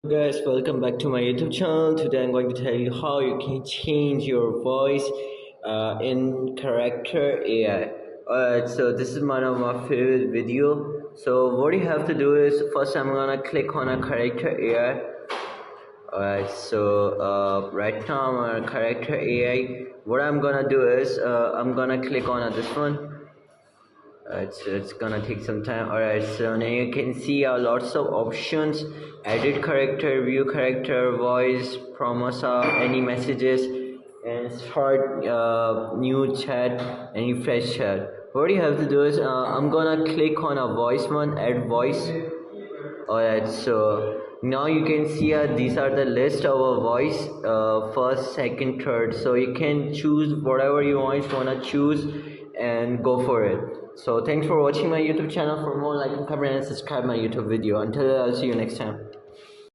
Guys, welcome back to my YouTube channel. Today I'm going to tell you how you can change your voice in character AI. Alright, so this is one of my favorite video. So what you have to do is first I'm gonna click on a character AI. Alright, so right now I'm on character AI. What I'm gonna do is I'm gonna click on this one. So it's gonna take some time. Alright, so now you can see lots of options: edit character, view character, voice, promosa, any messages, and start new chat, any fresh chat. What you have to do is I'm gonna click on a voice one, add voice. Alright, so now you can see these are the list of a voice, first, second, third. So you can choose whatever you wanna choose and go for it. So thanks for watching my YouTube channel. For more, like and comment and subscribe my YouTube video. Until then, I'll see you next time.